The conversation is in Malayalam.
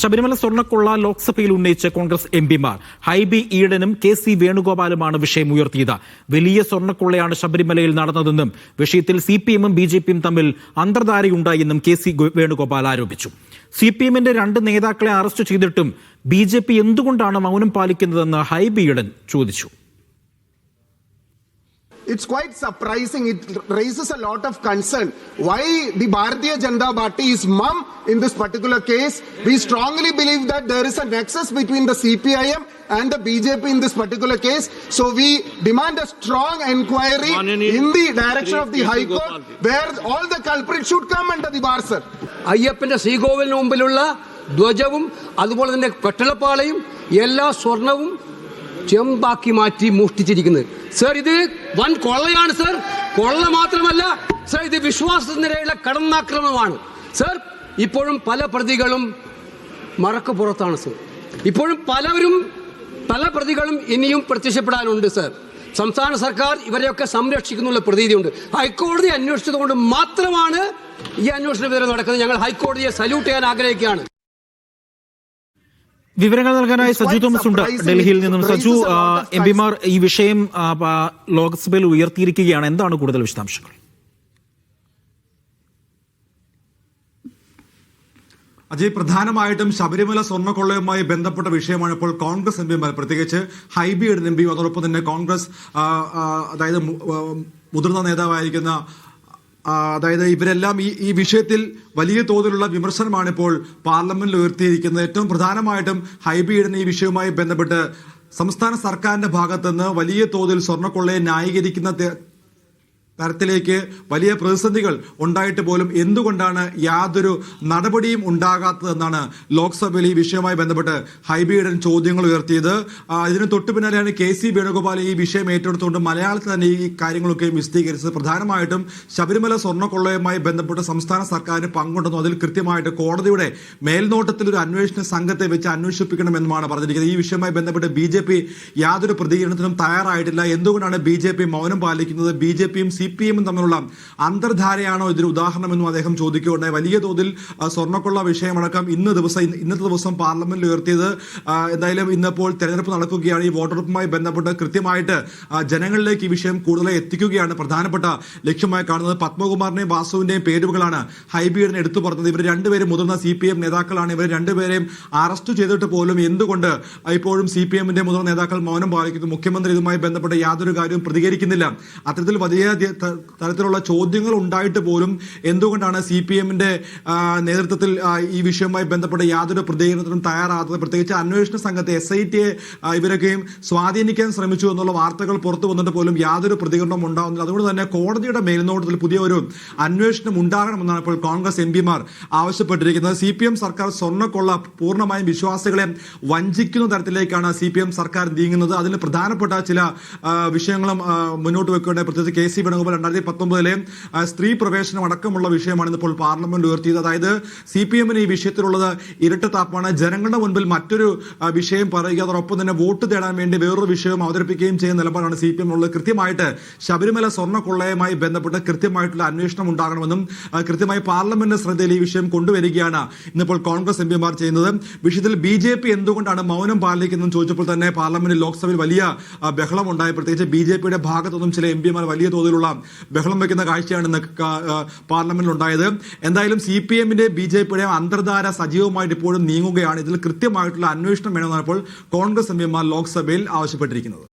ശബരിമല സ്വർണ്ണക്കൊള്ള ലോക്സഭയിൽ ഉന്നയിച്ച കോൺഗ്രസ് എംപിമാർ ഹൈബി ഈഡനും കെ.സി. വേണുഗോപാലുമാണ് വിഷയം ഉയർത്തിയത്. വലിയ സ്വർണ്ണക്കൊള്ളയാണ് ശബരിമലയിൽ നടന്നതെന്നും വിഷയത്തിൽ സിപിഎമ്മും ബിജെപിയും തമ്മിൽ അന്തർധാരയുണ്ടായെന്നും കെ.സി. വേണുഗോപാൽ ആരോപിച്ചു. സിപിഎമ്മിന്റെ 2 നേതാക്കളെ അറസ്റ്റ് ചെയ്തിട്ടും ബിജെപി എന്തുകൊണ്ടാണ് മൗനം പാലിക്കുന്നതെന്ന് ഹൈബി ഈഡൻ ചോദിച്ചു. It's quite surprising. It raises a lot of concern. Why the Bharatiya Janata Party is mum in this particular case? We strongly believe that there is a nexus between the CPIM and the BJP in this particular case. So we demand a strong inquiry in the direction of the High Court, where all the culprits should come under the bar, sir. അയ്യപ്പന്റെ ശ്രീകോവിലിന് മുമ്പിലുള്ള ധ്വജവും അതുപോലെ തന്നെ പെട്ടളപ്പാളയും എല്ലാ സ്വർണവും ചെമ്പാക്കി മാറ്റി മോഷ്ടിച്ചിരിക്കുന്നത്. സർ, ഇത് വൻ കൊള്ളയാണ് സർ. കൊള്ള മാത്രമല്ല സർ, ഇത് വിശ്വാസത്തിനെതിരെയുള്ള കടന്നാക്രമണമാണ് സർ. ഇപ്പോഴും പല പ്രതികളും മറക്കുപുറത്താണ് സർ. ഇപ്പോഴും പല പ്രതികളും ഇനിയും പ്രത്യക്ഷപ്പെടാനുണ്ട് സർ. സംസ്ഥാന സർക്കാർ ഇവരെയൊക്കെ സംരക്ഷിക്കുന്നുള്ള പ്രതീതിയുണ്ട്. ഹൈക്കോടതി അന്വേഷിച്ചതുകൊണ്ട് മാത്രമാണ് ഈ അന്വേഷണം ഇതുവരെ നടക്കുന്നത്. ഞങ്ങൾ ഹൈക്കോടതിയെ സല്യൂട്ട് ചെയ്യാൻ ആഗ്രഹിക്കുകയാണ്. വിവരങ്ങൾ നൽകാനായി സജു തോമസ് ഉണ്ട് ഡൽഹിയിൽ നിന്നും. സജു, എംപിമാർ ഈ വിഷയം ലോക്സഭയിൽ ഉയർത്തിയിരിക്കുകയാണ്. എന്താണ് കൂടുതൽ വിശദാംശങ്ങൾ? അജയ്, പ്രധാനമായിട്ടും ശബരിമല സ്വർണ്ണക്കൊള്ളയുമായി ബന്ധപ്പെട്ട വിഷയമാണ് ഇപ്പോൾ കോൺഗ്രസ് എംപിമാർ, പ്രത്യേകിച്ച് ഹൈബി ഈഡൻ എംപിയും അതോടൊപ്പം തന്നെ കോൺഗ്രസ് അതായത് മുതിർന്ന നേതാവായിരിക്കുന്ന അതായത് ഇവരെല്ലാം ഈ വിഷയത്തിൽ വലിയ തോതിലുള്ള വിമർശനമാണ് ഇപ്പോൾ പാർലമെന്റിൽ ഉയർത്തിയിരിക്കുന്നത്. ഏറ്റവും പ്രധാനമായിട്ടും ഹൈബി ഈഡൻ ഈ വിഷയവുമായി ബന്ധപ്പെട്ട് സംസ്ഥാന സർക്കാരിന്റെ ഭാഗത്തുനിന്ന് വലിയ തോതിൽ സ്വർണ്ണക്കൊള്ളയെ ന്യായീകരിക്കുന്ന തരത്തിലേക്ക് വലിയ പ്രതിസന്ധികൾ ഉണ്ടായിട്ട് പോലും എന്തുകൊണ്ടാണ് യാതൊരു നടപടിയും ഉണ്ടാകാത്തതെന്നാണ് ലോക്സഭയിൽ ഈ വിഷയവുമായി ബന്ധപ്പെട്ട് ഹൈബി ഈഡൻ ചോദ്യങ്ങൾ ഉയർത്തിയത്. ഇതിന് തൊട്ടു പിന്നാലെയാണ് കെ.സി. വേണുഗോപാൽ ഈ വിഷയം ഏറ്റെടുത്തുകൊണ്ട് മലയാളത്തിൽ തന്നെ ഈ കാര്യങ്ങളൊക്കെ വിശദീകരിച്ചത്. പ്രധാനമായിട്ടും ശബരിമല സ്വർണ്ണക്കൊള്ളയുമായി ബന്ധപ്പെട്ട് സംസ്ഥാന സർക്കാരിന് പങ്കുണ്ടെന്നും അതിൽ കൃത്യമായിട്ട് കോടതിയുടെ മേൽനോട്ടത്തിൽ ഒരു അന്വേഷണ സംഘത്തെ വെച്ച് അന്വേഷിപ്പിക്കണമെന്നുമാണ് പറഞ്ഞിരിക്കുന്നത്. ഈ വിഷയവുമായി ബന്ധപ്പെട്ട് ബിജെപി യാതൊരു പ്രതികരണത്തിനും തയ്യാറായിട്ടില്ല. എന്തുകൊണ്ടാണ് ബിജെപി മൗനം പാലിക്കുന്നത്? ബിജെപിയും സിപിഎമ്മും തമ്മിലുള്ള അന്തർധാരയാണോ ഇതിന് ഉദാഹരണമെന്നും അദ്ദേഹം ചോദിക്കുകയുണ്ടായി. വലിയ തോതിൽ സ്വർണ്ണക്കൊള്ള വിഷയമടക്കം ഇന്നത്തെ ദിവസം പാർലമെന്റിൽ ഉയർത്തിയത്. എന്തായാലും ഇന്നിപ്പോൾ തെരഞ്ഞെടുപ്പ് നടക്കുകയാണ്. ഈ വോട്ടെടുപ്പുമായി ബന്ധപ്പെട്ട് കൃത്യമായിട്ട് ജനങ്ങളിലേക്ക് ഈ വിഷയം കൂടുതൽ എത്തിക്കുകയാണ് പ്രധാനപ്പെട്ട ലക്ഷ്യമായി കാണുന്നത്. പത്മകുമാറിന്റെയും വാസുവിന്റെയും പേരുകളാണ് ഹൈബി ഈഡൻ എടുത്തു പറഞ്ഞത്. ഇവർ രണ്ടുപേരും മുതിർന്ന സിപിഎം നേതാക്കളാണ്. ഇവർ രണ്ടുപേരെയും അറസ്റ്റ് ചെയ്തിട്ട് പോലും എന്തുകൊണ്ട് ഇപ്പോഴും സിപിഎമ്മിന്റെ മുതിർന്ന നേതാക്കൾ മൗനം പാലിക്കുന്നു? മുഖ്യമന്ത്രി ഇതുമായി ബന്ധപ്പെട്ട് യാതൊരു കാര്യവും പ്രതികരിക്കുന്നില്ല. അത്തരത്തിൽ വലിയ തരത്തിലുള്ള ചോദ്യങ്ങൾ ഉണ്ടായിട്ട് പോലും എന്തുകൊണ്ടാണ് സിപിഎമ്മിന്റെ നേതൃത്വത്തിൽ ഈ വിഷയവുമായി ബന്ധപ്പെട്ട് യാതൊരു പ്രതികരണത്തിനും തയ്യാറാകാത്തത്? പ്രത്യേകിച്ച് അന്വേഷണ സംഘത്തെ SITയെ ഇവരൊക്കെയും സ്വാധീനിക്കാൻ ശ്രമിച്ചു എന്നുള്ള വാർത്തകൾ പുറത്തു വന്നിട്ട് പോലും യാതൊരു പ്രതികരണവും ഉണ്ടാകുന്നില്ല. അതുകൊണ്ട് തന്നെ കോടതിയുടെ മേൽനോട്ടത്തിൽ പുതിയ ഒരു അന്വേഷണം ഉണ്ടാകണമെന്നാണ് ഇപ്പോൾ കോൺഗ്രസ് എംപിമാർ ആവശ്യപ്പെട്ടിരിക്കുന്നത്. സിപിഎം സർക്കാർ സ്വർണ്ണക്കൊള്ള പൂർണ്ണമായും വിശ്വാസികളെ വഞ്ചിക്കുന്ന തരത്തിലേക്കാണ് സിപിഎം സർക്കാർ നീങ്ങുന്നത്. അതിന് പ്രധാനപ്പെട്ട ചില വിഷയങ്ങളും മുന്നോട്ട് വെക്കേണ്ട, പ്രത്യേകിച്ച് കെ.സി. വേണുഗോപാൽ 2019 സ്ത്രീ പ്രവേശനം അടക്കമുള്ള വിഷയമാണ് ഇന്നിപ്പോൾ പാർലമെന്റ് ഉയർത്തിയത്. അതായത് സിപിഎമ്മിന് ഈ വിഷയത്തിലുള്ളത് ഇരട്ടത്താപ്പാണ്. ജനങ്ങളുടെ മുൻപിൽ മറ്റൊരു വിഷയം പറയുക, അതോടൊപ്പം തന്നെ വോട്ട് തേടാൻ വേണ്ടി വേറൊരു വിഷയം അവതരിപ്പിക്കുകയും ചെയ്യുന്ന നിലപാടാണ് സിപിഎം ഉള്ളത്. കൃത്യമായിട്ട് ശബരിമല സ്വർണ്ണക്കൊള്ളയുമായി ബന്ധപ്പെട്ട് കൃത്യമായിട്ടുള്ള അന്വേഷണം ഉണ്ടാകണമെന്നും കൃത്യമായി പാർലമെന്റ് ശ്രദ്ധയിൽ ഈ വിഷയം കൊണ്ടുവരികയാണ് ഇന്നിപ്പോൾ കോൺഗ്രസ് എംപിമാർ ചെയ്യുന്നത്. വിഷയത്തിൽ ബിജെപി എന്തുകൊണ്ടാണ് മൗനം പാലിക്കുന്നതെന്ന് ചോദിച്ചപ്പോൾ തന്നെ പാർലമെന്റിൽ ലോക്സഭയിൽ വലിയ ബഹളം ഉണ്ടായി. പ്രത്യേകിച്ച് ബിജെപിയുടെ ഭാഗത്തുനിന്നും ചില എംപിമാർ വലിയ തോതിലുള്ള ബഹളം വയ്ക്കുന്ന കാഴ്ചയാണ് ഇന്ന് പാർലമെന്റിൽ ഉണ്ടായത്. എന്തായാലും സിപിഎമ്മിന്റെ ബിജെപിയുടെ അന്തർധാര സജീവമായിട്ട് ഇപ്പോഴും നീങ്ങുകയാണ്. ഇതിൽ കൃത്യമായിട്ടുള്ള അന്വേഷണം വേണമെന്നാണ് ഇപ്പോൾ കോൺഗ്രസ് എംപിമാർ ലോക്സഭയിൽ ആവശ്യപ്പെട്ടിരിക്കുന്നത്.